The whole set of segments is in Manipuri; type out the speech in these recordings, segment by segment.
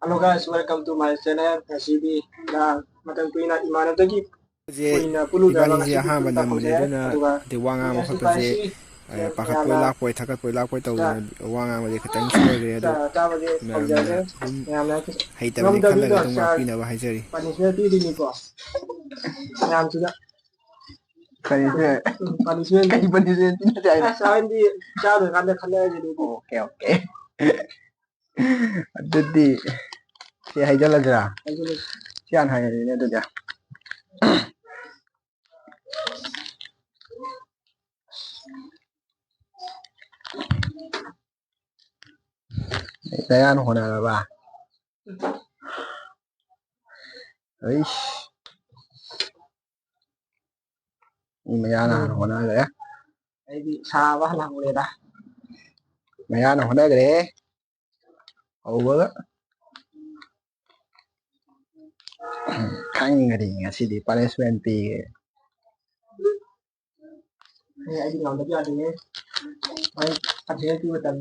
Hello guys, welcome to my channel. Ngasibi na matang tuina imanadagi 제 kuina puludaba 이반이제 ngasibi 아하 punta 남무제 pose 되나 aduga 대왕아 SDPIC 먹었듯이 파카포이 mayamna 락포이 타카포이 락포이 sa tꯧꯗꯅ ꯋꯥꯉꯥꯡꯕꯁꯦ ꯈꯤꯇꯪ ꯁꯣꯏꯈ꯭ꯔꯦ ꯑꯗꯣ tabade ꯃꯌꯥꯝꯅ pawjase ꯑꯗꯨꯝ mayamna ꯍꯩꯇꯕꯅꯤ ngamdabi ꯈꯜꯂꯒ da ꯑꯗꯨꯝ sa ꯉꯥꯛꯄꯤꯅꯕ ꯍꯥꯏꯖꯔꯤ punishment pidini ko mayam suda punishment punishment kay punishment na tayo. sa hindi chado kanda khana jidi Okay, okay. ꯑꯗꯨꯗꯤ ꯁꯤ ꯍꯩꯖꯤꯜꯂꯁꯤꯔꯥ ꯁꯤ ꯍꯥꯟꯅ ꯍꯩꯔꯤꯅꯦ ꯑꯗꯨꯗꯤ ꯗꯌꯥꯅ ꯍꯣꯠꯅꯔꯕ ꯑꯩꯁ ꯃꯤ ꯃꯌꯥꯅ ꯍꯥꯟꯅ ꯍꯣꯠꯅꯈ꯭ꯔꯦ aidi saba halanguleda ꯃꯌꯥꯅ ꯍꯣꯠꯅꯈ꯭ꯔꯦ ꯍꯧꯕꯒ ꯈꯪꯒꯅꯤ ꯉꯁꯤꯗꯤ ꯄꯥꯅꯤꯁꯃꯦꯟ ꯄꯤꯒꯦ aidi ngamdabi adine ai punishment pi betal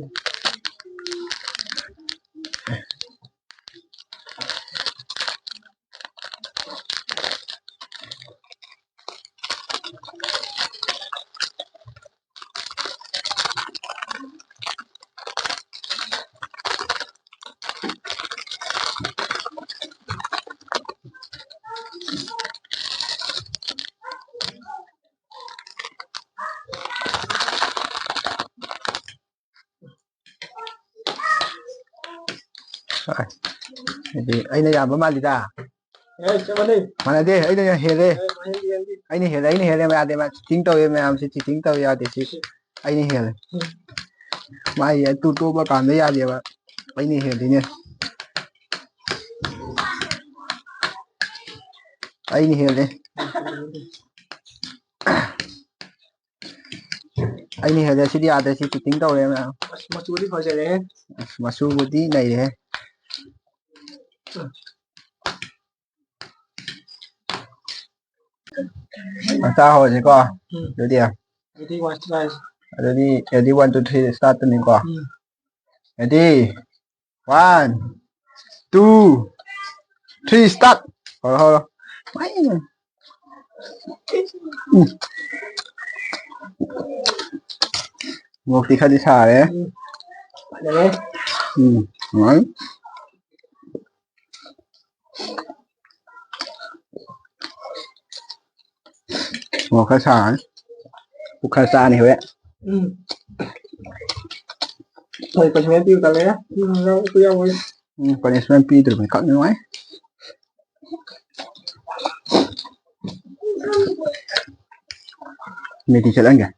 ꯍꯥꯏꯗꯤ ꯑꯩꯅ ꯌꯥꯝꯕ ꯃꯥꯜꯂꯤꯗ chamane ꯃꯥꯟꯅꯗꯦ ꯑꯩꯅ ꯍꯦꯜꯂꯦ mahendi andi ꯑꯩꯅ ꯍꯦꯜꯂꯦ ꯌꯥꯗꯦ ꯃꯥ ꯆꯤꯇꯤꯡ ꯇꯧꯋꯦ ꯃꯌꯥꯝꯁꯤ ꯆꯤꯇꯤꯡ ꯇꯧ ꯌꯥꯗꯦ ꯁꯤ ꯑꯩꯅ ꯍꯦꯜꯂꯦ ꯃꯥꯒꯤ ꯑꯇꯨ ꯇꯣꯞꯄ ꯀꯥꯟꯗ ꯌꯥꯗꯦꯕ ꯑꯩꯅ ꯍꯦꯜꯂꯤꯅꯦ ꯑꯩꯅ ꯍꯦꯜꯂꯦ ꯑꯩꯅ ꯍꯦꯜꯂꯦ ꯁꯤꯗꯤ ꯌꯥꯗ꯭ꯔꯦ ꯁꯤ ꯆꯤꯇꯤꯡ ꯇꯧꯔꯦ ꯃꯌꯥꯝ machuri phajare ꯃꯆꯨꯕꯨꯗꯤ ꯅꯩꯔꯦꯍꯦ ꯃꯆꯥ ꯍꯧꯔꯁꯤꯀꯣ ꯑꯗꯨꯗꯤ aidi watch try ꯑꯗꯨꯗꯤ ꯔꯦꯗꯤ 1 2 3 ꯁ꯭ꯇꯥꯔꯠꯇꯅꯤꯀꯣ ꯔꯦꯗꯤ 1 2 3 ꯁ꯭ꯇꯥꯔꯠ ꯍꯧꯔꯣ ꯍꯧꯔꯣ ꯃꯣꯛꯇꯤ ꯈꯔꯗꯤ ꯁꯥꯔꯦ phajare ꯅꯨꯡꯉꯥꯏ ꯃꯣꯛ ꯈꯔ ꯁꯥꯔꯅꯤ ꯄꯨꯛ ꯈꯔ ꯆꯥꯅꯤ ꯍꯣꯔꯦꯟ Thôi punishment pi betal ya ku ya woi punishment ꯄꯤꯗ꯭ꯔꯕꯅꯤ ꯈꯛ ꯅꯨꯡꯉꯥꯏ ꯃꯦꯗꯤ ꯆꯠꯍꯟꯒꯦ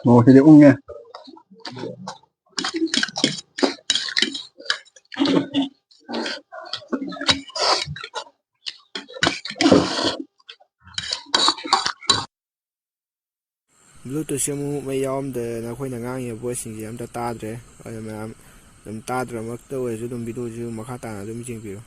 ꯃꯣꯛꯁꯤꯗꯤ ꯎꯪꯉꯦ ꯕ꯭ꯂꯨꯇꯨꯠꯁꯦ ꯑꯃꯨꯛ ꯃꯩ ꯌꯥꯎꯔꯝꯗꯗꯅ ꯑꯩꯈꯣꯏꯅ ꯉꯥꯡꯉꯤꯕ ꯚꯣꯏꯁꯁꯤꯡꯁꯦ ꯑꯝꯇ ꯇꯥꯗ꯭ꯔꯦ ꯑꯗꯨꯅ ꯃꯌꯥꯝ ꯑꯗꯨꯝ ꯇꯥꯗ꯭ꯔꯃꯛꯇ ꯑꯣꯏꯔꯁꯨ ꯑꯗꯨꯝ ꯚꯤꯗꯤꯑꯣꯁꯤ ꯃꯈꯥ ꯇꯥꯅ ꯑꯗꯨꯝ ꯌꯦꯡꯕꯤꯌꯨ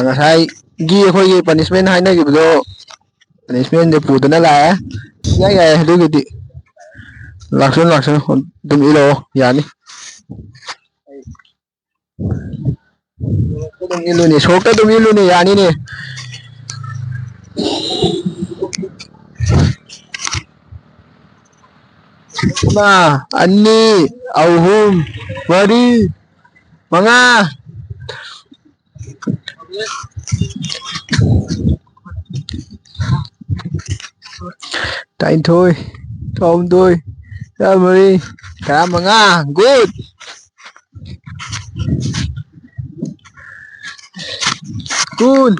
ꯉꯁꯥꯏꯒꯤ ꯑꯩꯈꯣꯏꯒꯤ ꯄꯅꯤꯁꯃꯦꯟ ꯍꯥꯏꯅꯈꯤꯕꯗꯣ ꯄꯅꯤꯁꯃꯦꯟꯁꯦ ꯄꯨꯗꯅ ꯂꯥꯛꯑꯦ ꯌꯥꯏ ꯑꯗꯨꯒꯤꯗꯤ ꯂꯥꯛꯁꯅꯨ ꯑꯗꯨꯝ ꯏꯜꯂꯛꯑꯣ ꯌꯥꯅꯤ ꯑꯗꯨꯝ ꯏꯜꯂꯨꯅꯦ ꯁꯣꯔꯣꯛꯇ ꯑꯗꯨꯝ ꯏꯜꯂꯨꯅꯦ ꯌꯥꯅꯤꯅꯦ ꯑꯃ ꯑꯅꯤ ꯑꯍꯨꯝ ꯃꯔꯤ ꯃꯉꯥ ꯇꯔꯥꯅꯤꯊꯣꯏ ꯇꯔꯥꯍꯨꯝꯗꯣꯏ ꯇꯔꯥꯃꯔꯤ ꯇꯔꯥꯃꯉꯥ ꯒꯨꯗ ꯀꯨꯟ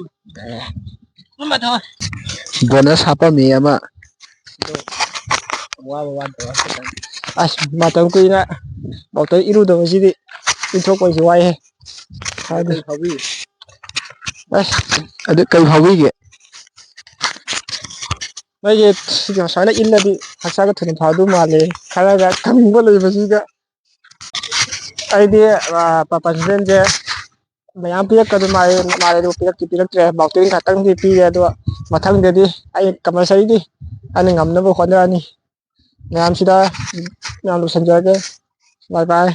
ꯕꯣꯅꯁ ꯍꯥꯞꯄꯝꯃꯤ ꯑꯃ ꯑꯁ ꯃꯇꯝ ꯀꯨꯏꯅ ꯕꯥꯎꯇꯔ ꯏꯔꯨꯗꯕꯁꯤꯗꯤ ꯏꯟꯊꯣꯛꯄꯁꯤ ꯋꯥꯏꯍꯦ ꯑꯁ ꯑꯗꯨ ꯀꯩ ꯐꯥꯎꯕꯤꯒꯦ ꯃꯣꯏꯁꯦ ꯁꯨꯃꯥꯏꯅ ꯏꯜꯂꯗꯤ ꯍꯛꯆꯥꯡꯒ ꯊꯨꯅ ꯐꯗꯧ ꯃꯥꯜꯂꯦ ꯈꯔꯒ ꯀꯪꯕ ꯂꯩꯕꯁꯤꯒ ꯑꯩꯗꯤ ꯄꯅꯤꯁꯃꯦꯟꯁꯦ ꯃꯌꯥꯝ ꯄꯤꯔꯛꯀꯗꯧ ꯃꯥꯜꯂꯦ ꯑꯗꯨ ꯄꯤꯔꯛꯇ꯭ꯔꯦ ꯕꯥꯎꯇꯔꯤꯡ ꯈꯛꯇꯪꯗꯤ ꯄꯤꯔꯦ ꯑꯗꯣ ꯃꯊꯪꯗꯗꯤ ꯑꯩ ꯀꯝꯄꯜꯁꯔꯤꯗꯤ ꯑꯩꯅ ꯉꯝꯅꯕ ꯍꯣꯠꯅꯔꯅꯤ ꯃꯌꯥꯝꯁꯤꯗ ꯌꯥꯝ ꯂꯣꯏꯁꯤꯟꯖꯔꯒꯦ ꯕꯥꯏ ꯕꯥꯏ